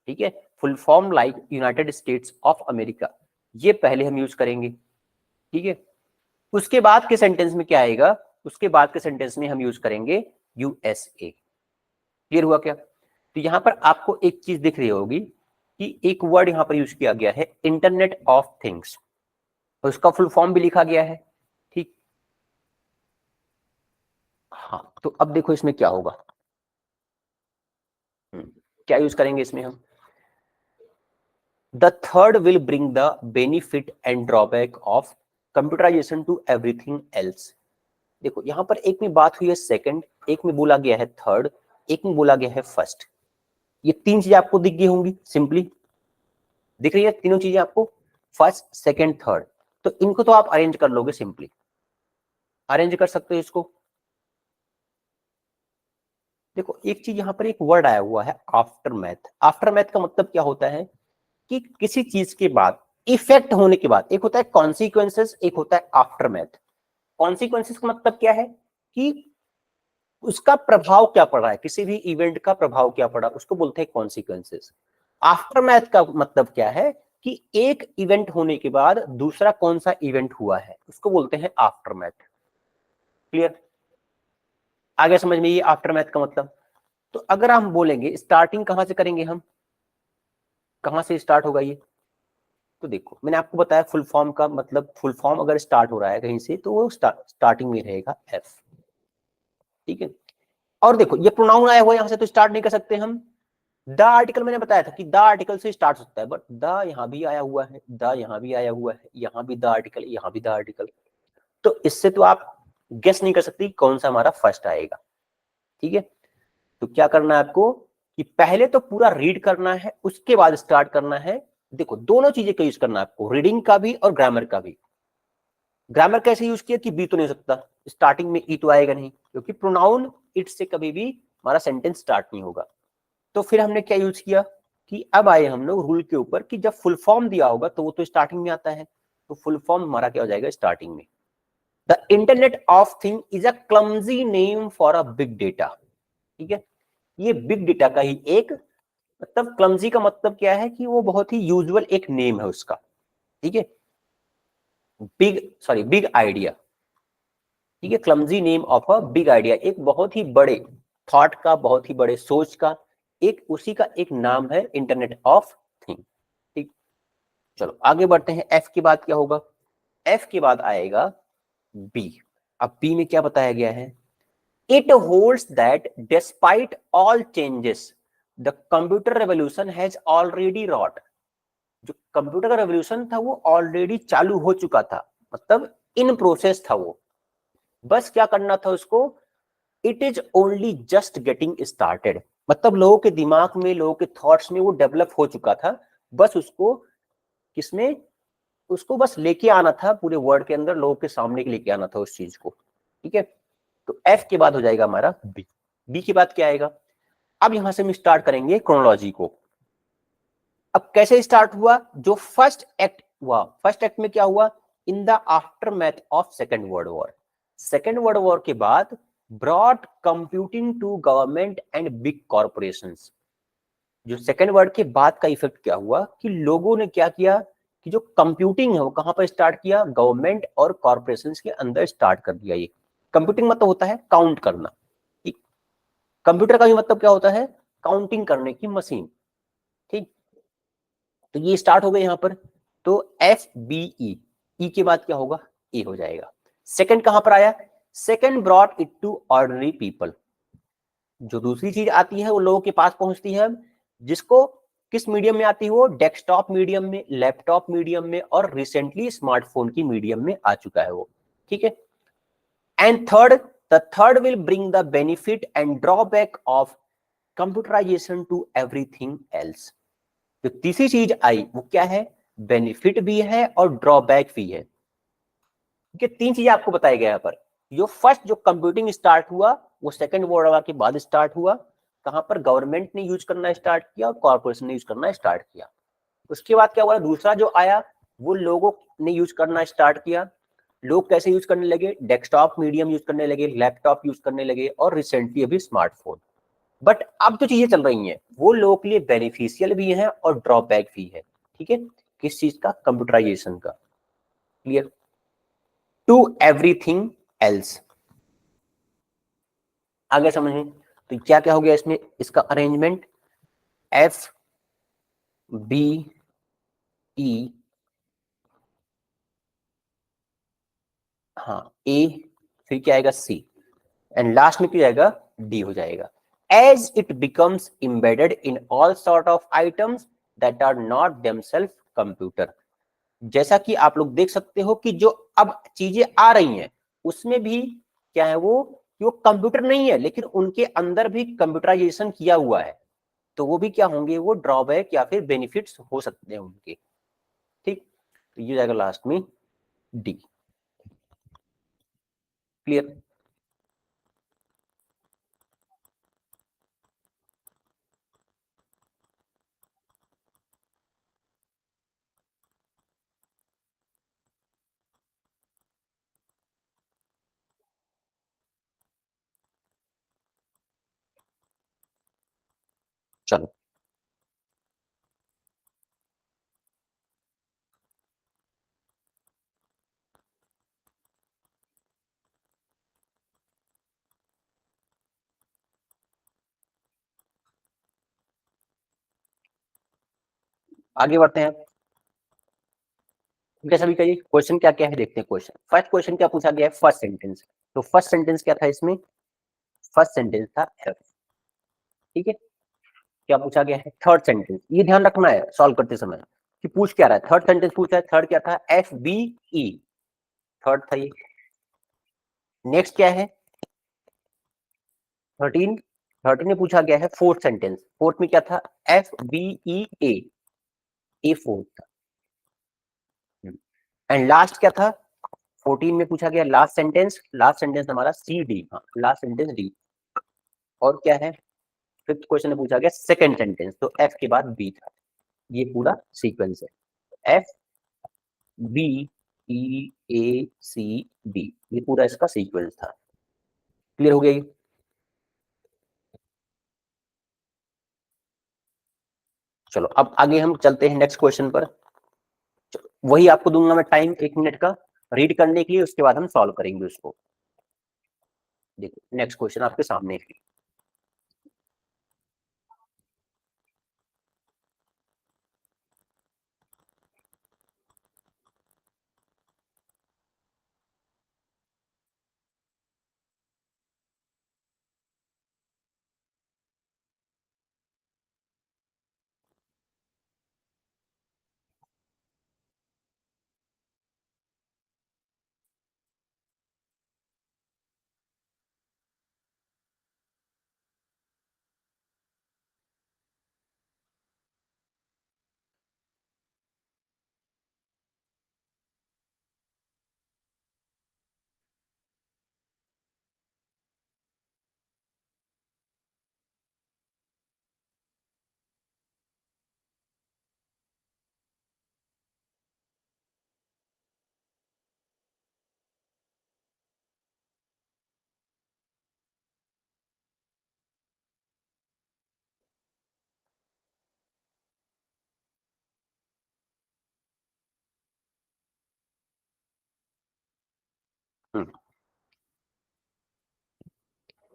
ठीक है, full form like United states of America, ये पहले हम यूज करेंगे। ठीक है, उसके बाद के सेंटेंस में क्या आएगा? उसके बाद के सेंटेंस में हम यूज करेंगे यूएसए। क्लियर हुआ क्या? तो यहां पर आपको एक चीज दिख रही होगी कि एक वर्ड यहां पर यूज किया गया है इंटरनेट ऑफ थिंग्स, और उसका फुल फॉर्म भी लिखा गया है। ठीक, हाँ, तो अब देखो इसमें क्या होगा। क्या यूज करेंगे इसमें हम? The third will bring the benefit and drawback of computerization to everything else. देखो यहां पर एक में बात हुई है सेकंड, एक में बोला गया है थर्ड, एक में बोला गया है फर्स्ट। ये तीन चीजें आपको दिख गई होंगी, सिंपली दिख रही है तीनों चीजें आपको, फर्स्ट सेकंड थर्ड। तो इनको तो आप अरेंज कर लोगे, सिंपली अरेंज कर सकते हो इसको। देखो एक चीज यहां पर एक वर्ड आया हुआ है आफ्टर मैथ। आफ्टर मैथ का मतलब क्या होता है? कि किसी चीज के बाद, इफेक्ट होने के बाद, एक होता है कॉन्सिक्वेंसेस, एक होता है आफ्टर मैथ। कॉन्सिक्वेंसेस का मतलब क्या है? कि उसका प्रभाव क्या पड़ा है, किसी भी इवेंट का प्रभाव क्या पड़ा, उसको बोलते हैं कॉन्सिक्वेंसेस। आफ्टर मैथ का मतलब क्या है? कि एक इवेंट होने के बाद दूसरा कौन सा इवेंट हुआ है, उसको बोलते हैं आफ्टर मैथ। क्लियर? आगे समझ में ये आफ्टर मैथ का मतलब। तो अगर हम बोलेंगे स्टार्टिंग कहां से करेंगे हम, कहां से स्टार्ट होगा ये? तो देखो मैंने आपको बताया फुल फॉर्म का मतलब, फुल फॉर्म अगर स्टार्ट हो रहा है कहीं से तो वो स्टार्टिंग में रहेगा एफ। ठीक है, और देखो ये प्रोनाउन आया हुआ यहां से, तो स्टार्ट नहीं कर सकते हम। द आर्टिकल मैंने बताया था कि द आर्टिकल से स्टार्ट होता है, बट द यहां भी आया हुआ है, द यहां भी आया हुआ है, यहां भी द आर्टिकल, यहां भी द आर्टिकल। तो इससे तो आप गेस नहीं कर सकती कौन सा हमारा फर्स्ट आएगा। ठीक है, तो क्या करना है आपको कि पहले तो पूरा रीड करना है, उसके बाद स्टार्ट करना है। देखो दोनों चीजें का यूज करना है आपको, रीडिंग का भी और ग्रामर का भी। ग्रामर कैसे यूज किया कि बी तो नहीं हो सकता, स्टार्टिंग में ई तो आएगा नहीं, क्योंकि प्रोनाउन इट से कभी भी हमारा सेंटेंस स्टार्ट नहीं होगा। तो फिर हमने क्या यूज किया? कि अब आए हम लोग रूल के ऊपर कि जब फुल फॉर्म दिया होगा तो वो तो स्टार्टिंग में आता है, तो फुल फॉर्म हमारा क्या हो जाएगा स्टार्टिंग में। The internet of thing is a clumsy name for a big data. ठीक है, ये बिग डेटा का ही एक मतलब, क्लमजी का मतलब क्या है कि वो बहुत ही यूजुअल एक नेम है उसका। ठीक है, बिग आइडिया। ठीक है, clumsy name of a big idea, एक बहुत ही बड़े थॉट का, बहुत ही बड़े सोच का, एक उसी का एक नाम है इंटरनेट ऑफ थिंग। ठीक, चलो आगे बढ़ते हैं। एफ के बाद क्या होगा? एफ के बाद आएगा बी। अब बी में क्या बताया गया है? It holds that despite all changes the computer revolution has already wrought. जो कंप्यूटर का रेवोल्यूशन था वो ऑलरेडी चालू हो चुका था, मतलब इन प्रोसेस था वो, बस क्या करना था उसको, it is only just getting started. मतलब लोगों के दिमाग में, लोगों के थॉट्स में वो डेवलप हो चुका था, बस उसको किसमें, उसको बस लेके आना था पूरे वर्ल्ड के अंदर, लोगों के सामने लेके आना था उस चीज को। ठीक है, तो एफ के बाद हो जाएगा हमारा बी। बी के बाद क्या आएगा? अब यहां से हम स्टार्ट करेंगे क्रोनोलॉजी को। अब कैसे स्टार्ट हुआ? जो फर्स्ट एक्ट हुआ, फर्स्ट एक्ट में क्या हुआ? In the aftermath of second world war. Second world war के बाद brought computing to government and big corporations. जो सेकेंड वर्ल्ड के बाद का इफेक्ट क्या हुआ कि लोगों ने क्या किया कि जो कंप्यूटिंग है वो कहां पर स्टार्ट किया? गवर्नमेंट और कॉर्पोरेशंस के अंदर स्टार्ट कर दिया। ये कंप्यूटिंग मतलब होता है काउंट करना। ठीक, कंप्यूटर का भी मतलब क्या होता है? काउंटिंग करने की मशीन। ठीक, तो ये स्टार्ट हो गए यहां पर। तो एफ बी ई, ई के बाद क्या होगा? ए हो जाएगा। सेकंड कहां पर आया? Second brought it to ordinary people. जो दूसरी चीज आती है वो लोगों के पास पहुंचती है, जिसको किस मीडियम में आती है? वो डेस्कटॉप मीडियम में, लैपटॉप मीडियम में, और रिसेंटली स्मार्टफोन की मीडियम में आ चुका है वो। ठीक है, and third, the third will bring the benefit and drawback of computerization to everything else. जो तीसरी चीज आई वो क्या है? बेनिफिट भी है और ड्रॉबैक भी है। कि तीन चीजें आपको बताया गया यहाँ पर। जो फर्स्ट जो कंप्यूटिंग स्टार्ट हुआ वो सेकंड वर्ल्ड वॉर के बाद स्टार्ट हुआ। कहां पर? गवर्नमेंट ने यूज करना स्टार्ट किया और कॉर्पोरेशन ने यूज करना स्टार्ट किया। उसके बाद क्या हुआ? दूसरा जो आया वो लोगों ने यूज करना स्टार्ट किया। लोग कैसे यूज करने लगे? डेस्कटॉप मीडियम यूज करने लगे, लैपटॉप यूज करने लगे, और रिसेंटली अभी स्मार्टफोन। बट अब जो चीजें चल रही हैं वो लोगों के लिए बेनिफिशियल भी है और ड्रॉबैक भी है। ठीक है, किस चीज का? कंप्यूटराइजेशन का। क्लियर? To everything else. आगे समझें तो क्या क्या हो गया इसमें, इसका अरेंजमेंट। एफ बी ई, हाँ ए, फिर क्या आएगा? सी, एंड लास्ट में क्या आएगा? डी हो जाएगा। As it becomes embedded in all sort of items that are not themselves computer. जैसा कि आप लोग देख सकते हो कि जो अब चीजें आ रही हैं उसमें भी क्या है वो, कि वो कंप्यूटर नहीं है लेकिन उनके अंदर भी कंप्यूटराइजेशन किया हुआ है, तो वो भी क्या होंगे? वो ड्रॉबैक या फिर बेनिफिट्स हो सकते हैं उनके। ठीक, तो ये जाएगा लास्ट में डी। क्लियर? चलो आगे बढ़ते हैं। जैसा भी कहिए क्वेश्चन क्या क्या है, देखते हैं क्वेश्चन। फर्स्ट क्वेश्चन क्या पूछा गया है? First sentence. तो फर्स्ट सेंटेंस क्या था इसमें? फर्स्ट सेंटेंस था एफ। ठीक है, क्या पूछा गया है? Third sentence. ये ध्यान रखना है सॉल्व करते समय कि पूछ क्या रहा है। थर्ड सेंटेंस पूछा है, थर्ड क्या था? एफ बी ई, थर्ड था ये। नेक्स्ट क्या है? 13, 13 में पूछा गया है फोर्थ सेंटेंस। फोर्थ में क्या था? एफ बी ई ए फोर्थ था। एंड लास्ट क्या था? 14 में पूछा गया लास्ट सेंटेंस। लास्ट सेंटेंस हमारा सी डी, हाँ लास्ट सेंटेंस डी। और क्या है? फिफ्थ क्वेश्चन में पूछा गया सेकंड सेंटेंस, तो एफ के बाद बी था, ये पूरा सीक्वेंस है, एफ बी ई ए सी बी, ये पूरा इसका सीक्वेंस था। क्लियर हो गया ये? चलो अब आगे हम चलते हैं नेक्स्ट क्वेश्चन पर। वही आपको दूंगा मैं टाइम 1 मिनट का रीड करने के लिए, उसके बाद हम सॉल्व करेंगे उसको। देखो नेक्स्ट क्वेश्चन आपके सामने है।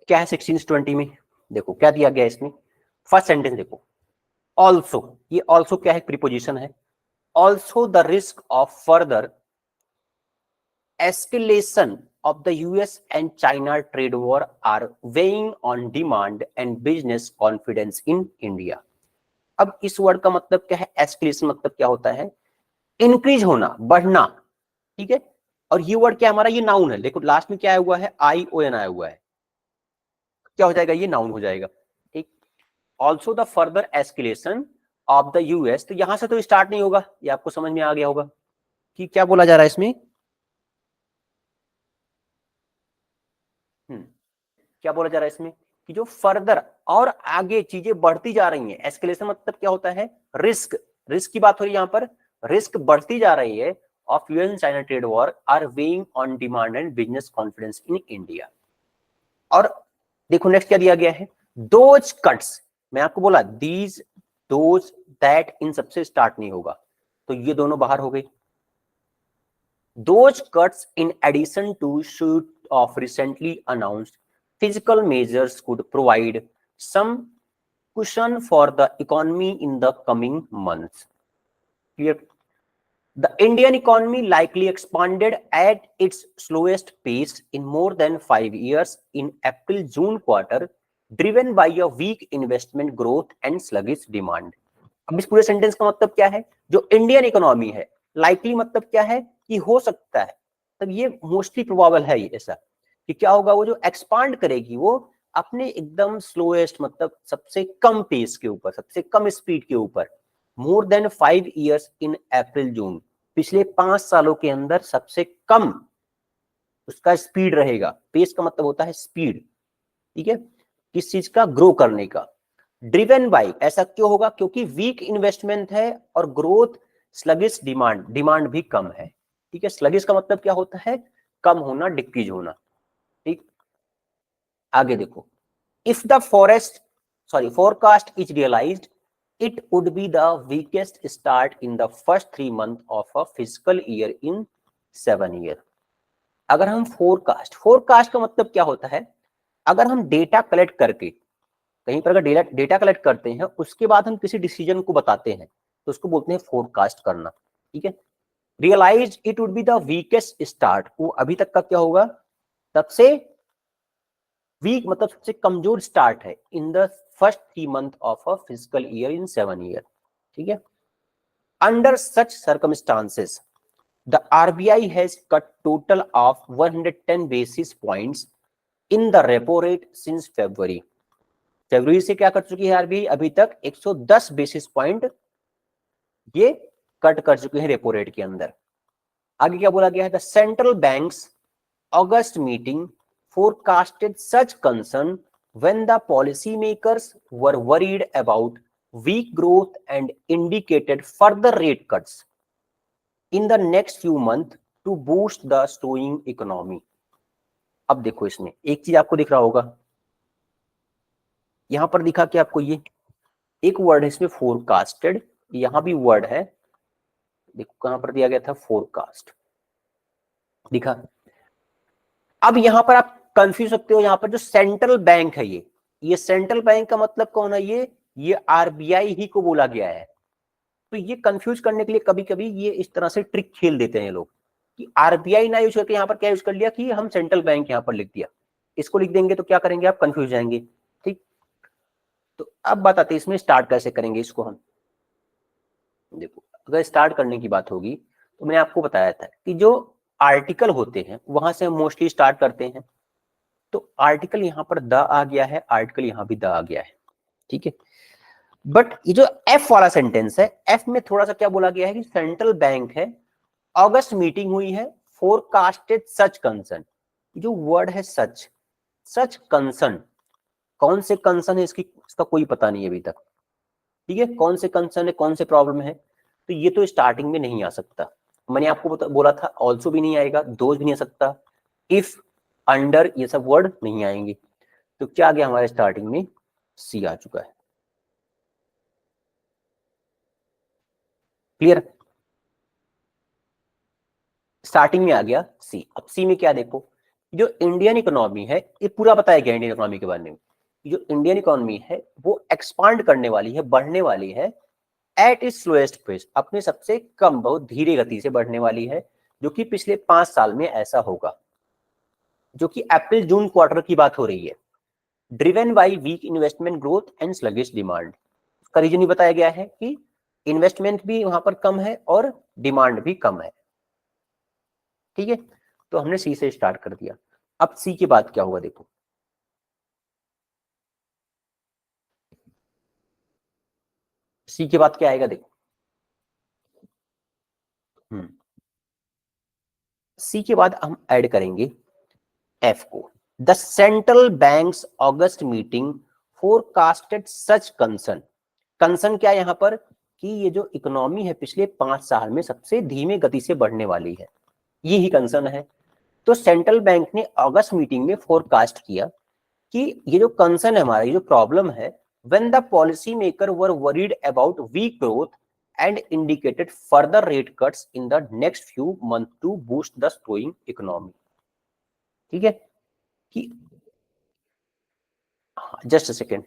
क्या है 16 से 20 में? देखो क्या दिया गया इसमें, फर्स्ट सेंटेंस देखो, ऑल्सो, ये ऑल्सो क्या है, प्रीपोजिशन है। Also the risk of further escalation of the US and China trade war are weighing on demand and business confidence in India। अब इस वर्ड का मतलब क्या है, एस्केलेशन मतलब क्या होता है, इंक्रीज होना, बढ़ना, ठीक है। और ये वर्ड क्या हमारा, ये नाउन है, देखो लास्ट में क्या आया हुआ है, आई ओ एन आया हुआ है, क्या हो जाएगा, ये नाउन हो जाएगा, ठीक। Also the further escalation of the US, तो यहां से तो स्टार्ट नहीं होगा, ये आपको समझ में आ गया होगा कि क्या बोला जा रहा है इसमें। क्या बोला जा रहा है इसमें कि जो फर्दर और आगे चीजें बढ़ती जा रही हैं, एस्केलेशन मतलब क्या होता है, रिस्क, रिस्क की बात हो रही है यहाँ पर, रिस्क बढ़ती जा रही है of US China trade war are weighing on demand and business confidence in India. और देखो नेक्स्ट क्या दिया गया है, दोज कट्स, मैं आपको बोला दीज दोज दैट, इन सबसे स्टार्ट नहीं होगा, तो ये दोनों बाहर हो गई। Those cuts, in addition to suite of recently announced physical measures, could provide some cushion for the economy in the coming months. Clear? The Indian economy likely expanded at its slowest pace in more than 5 years in April-June quarter, driven by a weak investment growth and sluggish demand. अब इस पूरे sentence का मतलब क्या है, जो Indian economy है, likely मतलब क्या है कि हो सकता है, तब ये मोस्टली प्रोबेबल है ये ऐसा कि क्या होगा, वो जो एक्सपांड करेगी वो अपने एकदम स्लोएस्ट मतलब सबसे कम पेस के ऊपर, सबसे कम स्पीड के ऊपर, मोर देन 5 years इन अप्रैल जून, पिछले 5 सालों के अंदर सबसे कम उसका स्पीड रहेगा। पेस का मतलब होता है स्पीड, ठीक है, किस चीज का, ग्रो करने का। ड्रिवन बाय, ऐसा क्यों होगा, क्योंकि वीक इन्वेस्टमेंट है और ग्रोथ, स्लगिश डिमांड, डिमांड भी कम है, ठीक है। स्लगिश का मतलब क्या होता है, कम होना, डिक्रीज होना, ठीक। आगे देखो, if the forest sorry forecast is realized it would be the weakest start in the first 3 months of a physical year in 7 years। अगर हम फोरकास्ट, फोरकास्ट का मतलब क्या होता है, अगर हम डेटा कलेक्ट करके कहीं पर अगर डेटा कलेक्ट करते हैं, उसके बाद हम किसी डिसीजन को बताते हैं, तो उसको बोलते हैं फोरकास्ट करना, ठीक है। Realize it would be the weakest start, वो अभी तक का क्या होगा, सबसे वीक मतलब सबसे कमजोर स्टार्ट है इन the first 3 months of a physical year in 7 years, ठीक है। Under such circumstances the RBI has cut total of 110 basis points in the repo rate since February। फरवरी से क्या कर चुकी है आरबीआई, अभी तक 110 बेसिस पॉइंट ये कट कर चुके हैं रेपो रेट के अंदर। आगे क्या बोला गया है, the central banks August meeting forecasted such concern when the policymakers were worried about weak growth and indicated further rate cuts in the next few months to boost the slowing economy. अब देखो इसमें एक चीज आपको दिख रहा होगा, यहां पर दिखा कि आपको ये एक वर्ड है इसमें फोरकास्टेड, यहां भी वर्ड है, देखो कहां पर दिया गया था, फोरकास्ट दिखा। अब यहां पर आप कंफ्यूज सकते हो, यहां पर जो सेंट्रल बैंक है ये सेंट्रल बैंक का मतलब कौन है, ये आरबीआई ही को बोला गया है। तो ये कंफ्यूज करने के लिए कभी कभी ये इस तरह से ट्रिक खेल देते हैं लोग कि आरबीआई ना यूज करके यहां पर क्या यूज कर लिया कि हम सेंट्रल बैंक यहां पर लिख दिया। इसको लिख देंगे तो क्या करेंगे आप, कंफ्यूज जाएंगे। ठीक, तो अब बात आती है इसमें स्टार्ट कैसे करेंगे इसको हम। देखो अगर स्टार्ट करने की बात होगी तो मैंने आपको बताया था कि जो आर्टिकल होते हैं वहां से हम मोस्टली स्टार्ट करते हैं। तो आर्टिकल यहां पर द आ गया है, आर्टिकल यहां भी द आ गया है, ठीक है। बट ये जो एफ वाला सेंटेंस है, एफ में थोड़ा सा क्या बोला गया है कि सेंट्रल बैंक है, अगस्त मीटिंग हुई है, फोरकास्टेड सच कंसर्न। जो वर्ड है सच, सच कंसर्न, कौन से कंसर्न है इसका कोई पता नहीं है अभी तक, ठीक है। कौन से कंसर्न है, कौन से प्रॉब्लम है, तो ये तो स्टार्टिंग में नहीं आ सकता। मैंने आपको बोला था ऑल्सो भी नहीं आएगा, दोज भी नहीं आ सकता, इफ, अंडर, ये सब वर्ड नहीं आएंगे। तो क्या आ गया हमारे स्टार्टिंग में, सी आ चुका है। क्लियर, स्टार्टिंग में आ गया सी। अब सी में क्या देखो, जो इंडियन इकोनॉमी है, ये पूरा बताया गया इंडियन इकोनॉमी के बारे में। जो इंडियन इकोनॉमी है वो एक्सपांड करने वाली है, बढ़ने वाली है एट इज स्लोएस्ट पेस, अपने सबसे कम, बहुत धीरे गति से बढ़ने वाली है, जो कि पिछले 5 साल में ऐसा होगा, जो कि अप्रैल जून क्वार्टर की बात हो रही है। Driven by weak investment growth and sluggish demand, उसका रीजन ही बताया गया है कि इन्वेस्टमेंट भी वहां पर कम है और डिमांड भी कम है, ठीक है। तो हमने सी से स्टार्ट कर दिया। अब सी के बाद क्या हुआ देखो, सी के बाद क्या आएगा देखो, सी के बाद हम ऐड करेंगे एफ को। The central banks August meeting forecasted such concern. Concern क्या है यहां पर कि ये जो इकोनॉमी है पिछले 5 साल में सबसे धीमे गति से बढ़ने वाली है, ये ही कंसर्न है। तो सेंट्रल बैंक ने अगस्त मीटिंग में फोरकास्ट किया कि ये जो कंसर्न है हमारा, ये जो प्रॉब्लम है, when the policy maker were worried about weak growth and indicated further rate cuts in the next few month to boost the slowing economy, ठीक है। कि जस्ट अ सेकेंड,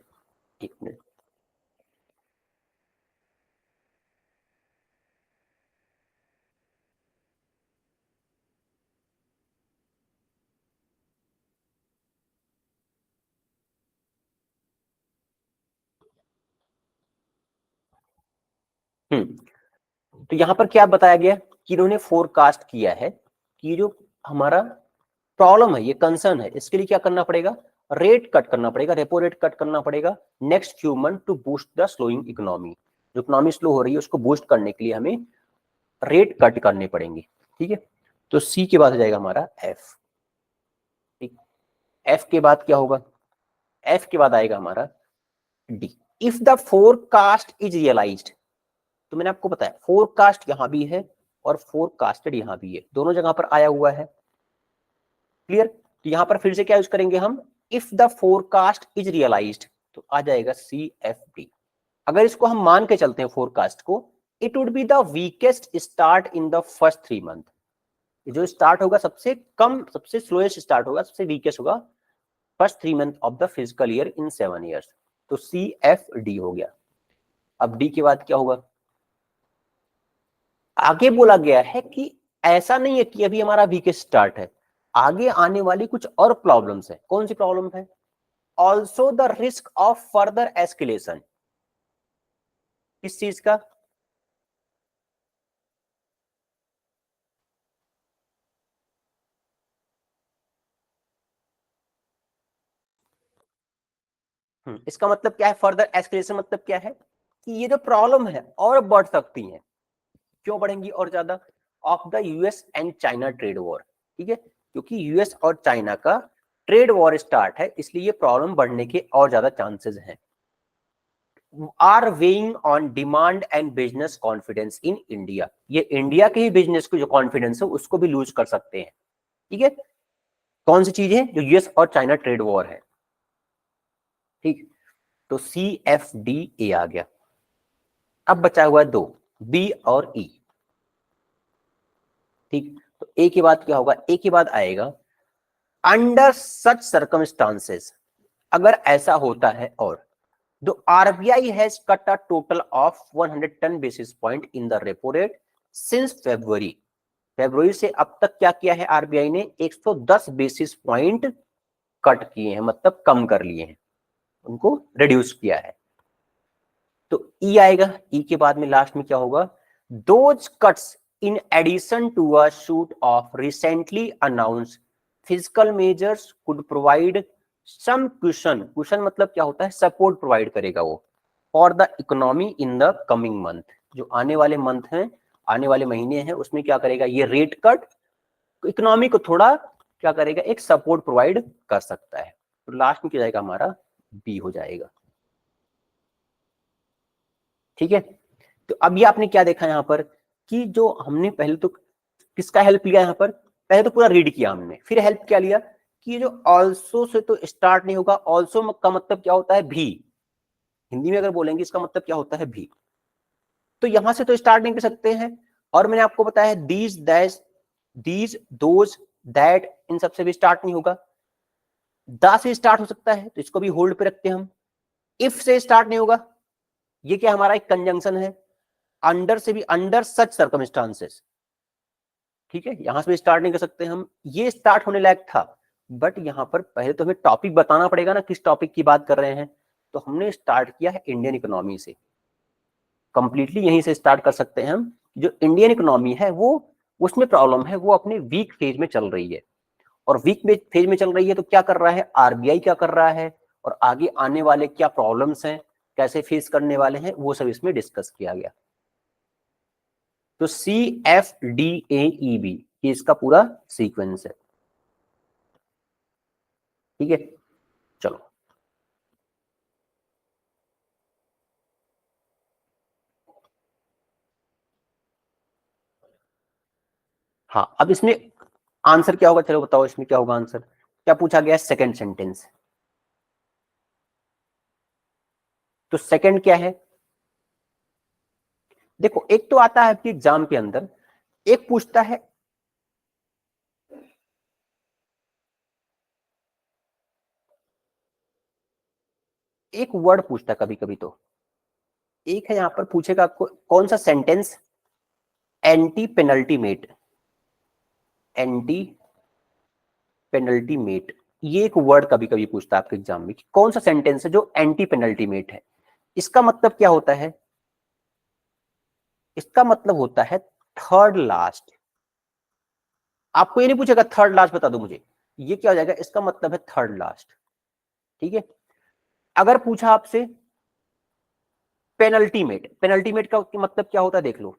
एक मिनट। तो यहां पर क्या बताया गया कि इन्होंने फोरकास्ट किया है कि जो हमारा प्रॉब्लम है, ये कंसर्न है, इसके लिए क्या करना पड़ेगा, रेट कट करना पड़ेगा, रेपो रेट कट करना पड़ेगा next few month to boost the slowing economy. जो इकोनॉमी स्लो हो रही है उसको बूस्ट करने के लिए हमें रेट कट करने पड़ेंगे, ठीक है। तो सी के बाद हो जाएगा हमारा एफ, ठीक। एफ के बाद क्या होगा, एफ के बाद आएगा हमारा D. If the forecast is realized, तो मैंने आपको बताया फोरकास्ट यहां भी है और फोरकास्टेड यहां भी है, दोनों जगह पर आया हुआ है, क्लियर। तो यहां पर फिर से क्या यूज करेंगे हम, if the forecast is realized, तो आ जाएगा सी एफ डी। अगर इसको हम मान के चलते हैं फोरकास्ट को, it would be the weakest start in the first 3 month. जो स्टार्ट होगा सबसे कम, सबसे स्लोएस्ट स्टार्ट होगा, सबसे वीकेस्ट होगा first 3 month of the physical year in 7 years. तो सी एफ डी हो गया। अब डी के बाद क्या होगा, आगे बोला गया है कि ऐसा नहीं है कि अभी हमारा वीकेस्ट स्टार्ट है, आगे आने वाली कुछ और प्रॉब्लम्स है। कौन सी प्रॉब्लम है, also the risk of further escalation, किस चीज का, इसका मतलब क्या है, फर्दर एस्केलेशन मतलब क्या है कि ये जो प्रॉब्लम है और बढ़ सकती है, क्यों बढ़ेंगी और ज्यादा, of the US and China trade war, ठीक है। क्योंकि यूएस और चाइना का ट्रेड वॉर स्टार्ट है, इसलिए ये प्रॉब्लम बढ़ने के और ज्यादा चांसेस हैं। Are weighing on demand and business confidence in India, ये इंडिया के ही बिजनेस को जो कॉन्फिडेंस है उसको भी लूज कर सकते हैं। ठीक है, कौन सी चीज है? जो यूएस और चाइना ट्रेड वॉर है। ठीक, तो CFDA आ गया। अब बचा हुआ है दो, बी और ई। ठीक, तो ए के बाद क्या होगा? ए के बाद आएगा अंडर सच सर्कमस्टांसेस, अगर ऐसा होता है और the RBI has cut a total of 110 basis point in the repo rate since February. फरवरी से अब तक क्या किया है आरबीआई ने? 110 बेसिस पॉइंट कट किए हैं, मतलब कम कर लिए हैं, उनको रिड्यूस किया है। तो ई आएगा। ई के बाद में लास्ट में क्या होगा? Those cuts in addition to a shoot of recently announced physical measures could provide some cushion, cushion मतलब क्या होता है? सपोर्ट प्रोवाइड करेगा वो, for the economy in the coming month, जो आने वाले मंथ हैं, आने वाले महीने हैं, उसमें क्या करेगा? ये रेट कट इकोनॉमी को थोड़ा क्या करेगा? एक सपोर्ट प्रोवाइड कर सकता है। तो लास्ट में क्या जाएगा हमारा? बी हो जाएगा। ठीक है, तो अभी आपने क्या देखा यहाँ पर कि जो हमने पहले तो किसका हेल्प लिया यहाँ पर? पहले तो पूरा रीड किया हमने, फिर हेल्प क्या लिया कि जो ऑल्सो से तो स्टार्ट नहीं होगा। ऑल्सो का मतलब क्या होता है? भी। हिंदी में अगर बोलेंगे इसका मतलब क्या होता है? भी। तो यहां से तो स्टार्ट नहीं कर सकते हैं। और मैंने आपको बताया है these that these those that, इन सबसे भी स्टार्ट नहीं होगा। दा से स्टार्ट हो सकता है, तो इसको भी होल्ड पे रखते हैं हम। इफ से स्टार्ट नहीं होगा, ये क्या हमारा एक कंजंक्शन है। अंडर से भी, अंडर सच सर्कमस्टांसेस। ठीक है, यहां से भी स्टार्ट नहीं कर सकते हम। ये स्टार्ट होने लायक था, बट यहां पर पहले तो हमें टॉपिक बताना पड़ेगा ना, किस टॉपिक की बात कर रहे हैं। तो हमने स्टार्ट किया है इंडियन इकोनॉमी से, कंप्लीटली यहीं से स्टार्ट कर सकते हैं हम। जो इंडियन इकोनॉमी है वो, उसमें प्रॉब्लम है, वो अपने वीक फेज में चल रही है। और वीक फेज में चल रही है तो क्या कर रहा है आरबीआई, क्या कर रहा है, और आगे आने वाले क्या प्रॉब्लम्स हैं, कैसे फेस करने वाले हैं, वो सब इसमें डिस्कस किया गया। तो CFDAEB ये इसका पूरा सीक्वेंस है। ठीक है, चलो। हाँ, अब इसमें आंसर क्या होगा? चलो बताओ इसमें क्या होगा आंसर। क्या पूछा गया? Second sentence. तो सेकंड क्या है? देखो, एक तो आता है आपके एग्जाम के अंदर, एक पूछता है एक वर्ड पूछता है कभी कभी। तो एक है यहां पर पूछेगा आपको कौन सा sentence antepenultimate, antepenultimate, ये एक वर्ड कभी कभी पूछता है आपके एग्जाम में कि कौन सा सेंटेंस है जो एंटी पेनल्टी मेट है। इसका मतलब क्या होता है? इसका मतलब होता है थर्ड लास्ट। आपको ये नहीं पूछेगा थर्ड लास्ट बता दो मुझे, ये क्या हो जाएगा? इसका मतलब है थर्ड लास्ट। ठीक है, अगर पूछा आपसे पेनल्टीमेट, पेनल्टीमेट का मतलब क्या होता है देख लो।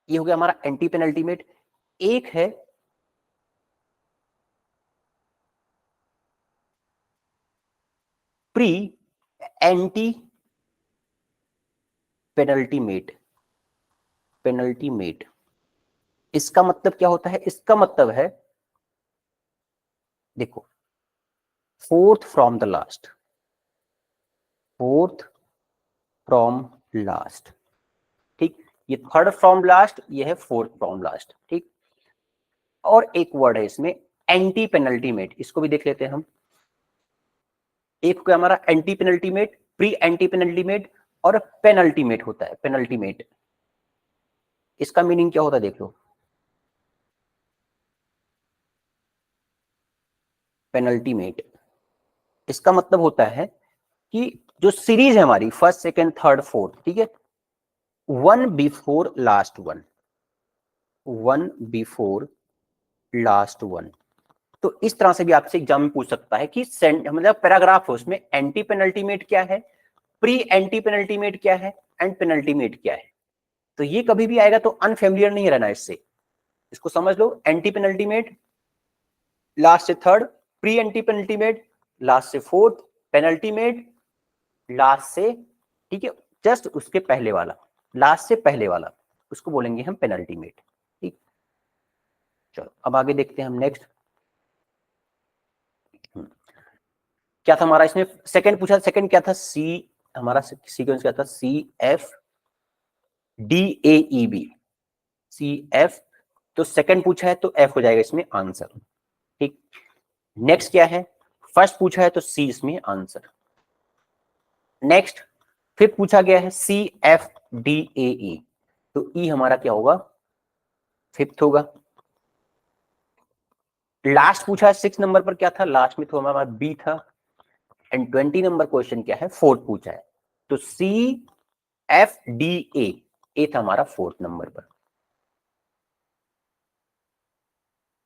ये हो गया हमारा एंटी पेनल्टीमेट। एक है प्री एंटी पेनल्टीमेट, पेनल्टीमेट इसका मतलब क्या होता है? इसका मतलब है देखो, fourth from the last, fourth from last. ठीक, ये थर्ड फ्रॉम लास्ट, ये है फोर्थ फ्रॉम लास्ट। ठीक, और एक वर्ड है इसमें एंटी पेनल्टीमेट, इसको भी देख लेते हैं हम। एक को हमारा anti penultimate, pre anti penultimate और पेनल्टीमेट होता है। पेनल्टीमेट इसका मीनिंग क्या होता है देख लो। पेनल्टीमेट इसका मतलब होता है कि जो सीरीज है हमारी फर्स्ट सेकंड थर्ड फोर्थ, ठीक है, one before last one, one before last one. तो इस तरह से भी आपसे एग्जाम में पूछ सकता है कि मतलब पैराग्राफ है उसमें एंटी पेनल्टीमेट क्या है प्री एंटी पेनल्टीमेट क्या है एंड पेनल्टीमेट क्या है। तो ये कभी भी आएगा तो अनफेमिलियर नहीं रहना इससे, इसको समझ लो। एंटी पेनल्टीमेट लास्ट से third, pre anti penultimate last से फोर्थ, पेनल्टीमेट लास्ट से, ठीक है, जस्ट उसके पहले वाला, लास्ट से पहले वाला, उसको बोलेंगे हम पेनल्टीमेट। ठीक, चलो अब आगे देखते हैं हम नेक्स्ट। क्या था हमारा इसमें सेकंड पूछा, सेकंड क्या था, सी, हमारा सीक्वेंस क्या था, C F D A E B, C F, तो सेकंड पूछा है तो एफ हो जाएगा इसमें आंसर। ठीक, नेक्स्ट क्या है, फर्स्ट पूछा है तो सी इसमें आंसर। नेक्स्ट फिफ्थ पूछा गया है सी एफ डी ए ई, तो ई हमारा क्या होगा, फिफ्थ होगा। लास्ट पूछा है 6 नंबर पर क्या था, लास्ट में तो हमारा बी था। एंड 20 नंबर क्वेश्चन क्या है, फोर्थ पूछा है, तो सी एफ डी ए था हमारा फोर्थ नंबर पर।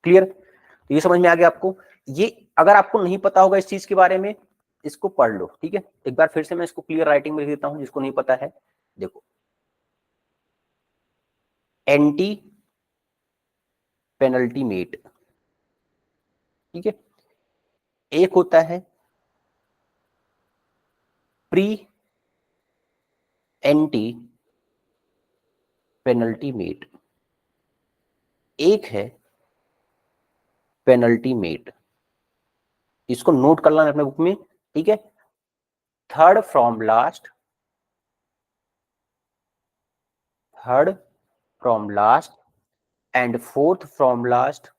क्लियर, तो ये समझ में आ गया आपको। ये अगर आपको नहीं पता होगा इस चीज के बारे में, इसको पढ़ लो, ठीक है। एक बार फिर से मैं इसको क्लियर राइटिंग में लिख देता हूं जिसको नहीं पता है। देखो, एंटी पेनल्टीमेट, ठीक है, एक होता है प्री एंटी पेनल्टीमेट, एक है पेनल्टीमेट। इसको नोट कर लेना अपने बुक में, ठीक है। Third from last, third from last and fourth from last,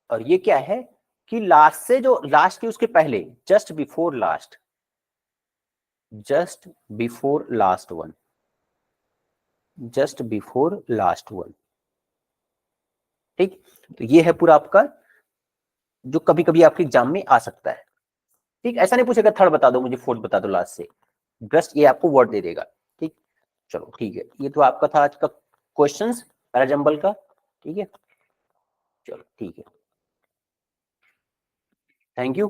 और ये क्या है कि लास्ट से जो लास्ट की उसके पहले, just before last, just before last one, just before last one. ठीक, तो ये है पूरा आपका जो कभी कभी आपके एग्जाम में आ सकता है। ठीक, ऐसा नहीं पूछेगा थर्ड बता दो मुझे, फोर्थ बता दो लास्ट से, जस्ट ये आपको वर्ड दे देगा। ठीक, चलो ठीक है, ये तो आपका था आज का क्वेश्चंस पैराजंबल का। ठीक है, चलो ठीक है, थैंक यू।